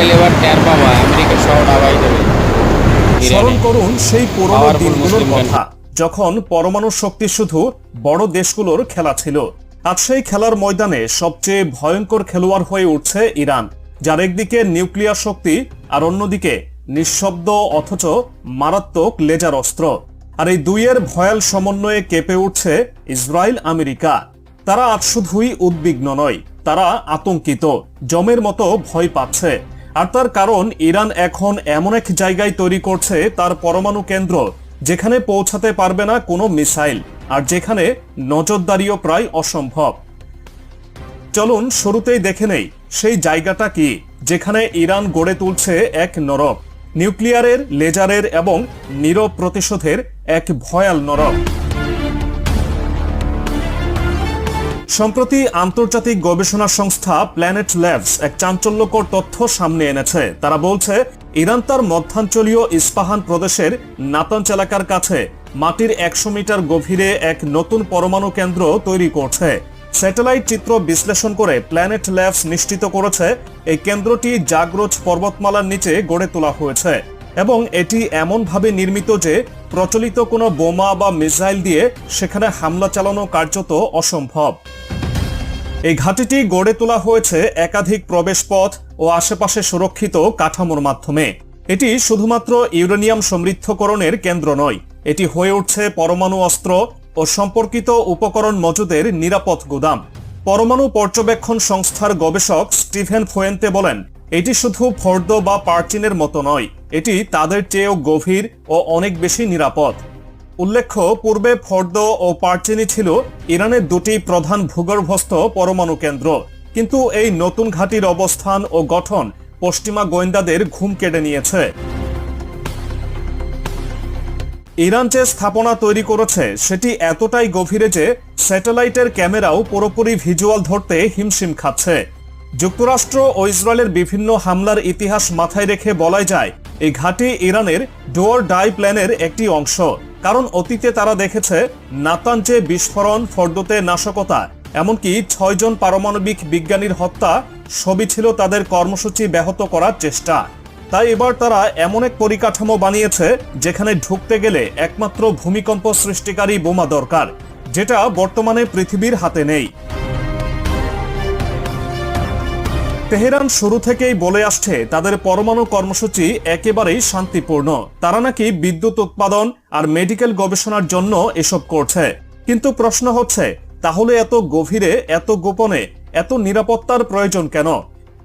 Israel এবার টের পাবা আমেরিকা সহ ডাবাই দেবে। স্মরণ করুন সেই পুরনো দিনগুলোর কথা, যখন পরমাণু শক্তি শুধু বড় দেশগুলোর খেলা ছিল। আজ সেই খেলার ময়দানে সবচেয়ে ভয়ঙ্কর খেলোয়াড় হয়ে উঠছে ইরান, যার একদিকে নিউক্লিয়ার শক্তি আর অন্যদিকে নিঃশব্দ অথচ মারাত্মক লেজার অস্ত্র। আর এই দুইয়ের ভয়াল সমন্বয়ে কেঁপে উঠছে ইসরায়েল আমেরিকা। তারা আজ শুধুই উদ্বিগ্ন নয়, তারা আতঙ্কিত, জমের মতো ভয় পাচ্ছে। আর তার কারণ ইরান এখন এমন এক জায়গায় তৈরি করছে তার পরমাণু কেন্দ্র, যেখানে পৌঁছাতে পারবে না কোনো মিসাইল, আর যেখানে নজরদারিও প্রায় অসম্ভব। চলুন শুরুতেই দেখে নেই সেই জায়গাটা কি, যেখানে ইরান গড়ে তুলছে এক নরক, নিউক্লিয়ারের, লেজারের এবং নীরব প্রতিশোধের এক ভয়াল নরক। সম্প্রতি আন্তর্জাতিক গবেষণা সংস্থা প্ল্যানেট ল্যাবস এক চাঞ্চল্যকর তথ্য সামনে এনেছে। তারা বলছে ইরান তার মধ্যাঞ্চলীয় ইস্পাহান প্রদেশের নাতাঞ্জ এলাকার কাছে মাটির 100 মিটার গভীরে এক নতুন পরমাণু কেন্দ্র তৈরি করছে। স্যাটেলাইট চিত্র বিশ্লেষণ করে প্ল্যানেট ল্যাবস নিশ্চিত করেছে এই কেন্দ্রটি জাগ্রজ পর্বতমালার নিচে গড়ে তোলা হয়েছে এবং এটি এমনভাবে নির্মিত যে প্রচলিত কোনো বোমা বা মিসাইল দিয়ে সেখানে হামলা চালানো কার্যত অসম্ভব। এই ঘাঁটিটি গড়ে তোলা হয়েছে একাধিক প্রবেশপথ ও আশেপাশে সুরক্ষিত কাঠামোর মাধ্যমে। এটি শুধুমাত্র ইউরেনিয়াম সমৃদ্ধকরণের কেন্দ্র নয়, এটি হয়ে উঠছে পরমাণু অস্ত্র ও সম্পর্কিত উপকরণ মজুদের নিরাপদ গুদাম। পরমাণু পর্যবেক্ষণ সংস্থার গবেষক স্টিভেন ফুয়েন্তে বলেন, এটি শুধু ফর্দ বা পার্চিনের মতো নয়, এটি তাদের চেয়েও গভীর ও অনেক বেশি নিরাপদ। উল্লেখ্য, পূর্বে ফর্দ ও পার্চিনি ছিল ইরানের দুটি প্রধান ভূগর্ভস্থ পরমাণু কেন্দ্র, কিন্তু এই নতুন ঘাঁটির অবস্থান ও গঠন পশ্চিমা গোয়েন্দাদের ঘুম কেড়ে নিয়েছে। ইরান যে স্থাপনা তৈরি করেছে সেটি এতটাই গভীরে যে স্যাটেলাইটের ক্যামেরাও পুরোপুরি ভিজুয়াল ধরতে হিমশিম খাচ্ছে। যুক্তরাষ্ট্র ও ইসরায়েলের বিভিন্ন হামলার ইতিহাস মাথায় রেখে বলাই যায় এই ঘাঁটি ইরানের ডু অর ডাই প্ল্যানের একটি অংশ, কারণ অতীতে তারা দেখেছে নাতাঞ্জে বিস্ফোরণ, ফর্দোতে নাশকতা, এমনকি 6 জন পারমাণবিক বিজ্ঞানীর হত্যা সবই ছিল তাদের কর্মসূচি ব্যাহত করার চেষ্টা। তাই এবার তারা এমন এক পরিকাঠামো বানিয়েছে যেখানে ঢুকতে গেলে একমাত্র ভূমিকম্প সৃষ্টিকারী বোমা দরকার, যেটা বর্তমানে পৃথিবীর হাতে নেই। তেহরান শুরু থেকেই বলে আসছে তাদের পরমাণু কর্মসূচি একেবারেই শান্তিপূর্ণ। তারা নাকি বিদ্যুৎ উৎপাদন আর মেডিকেল গবেষণার জন্য এসব করছে। কিন্তু প্রশ্ন হচ্ছে, তাহলে এত গভীরে, এত গোপনে, এত নিরাপত্তার প্রয়োজন কেন?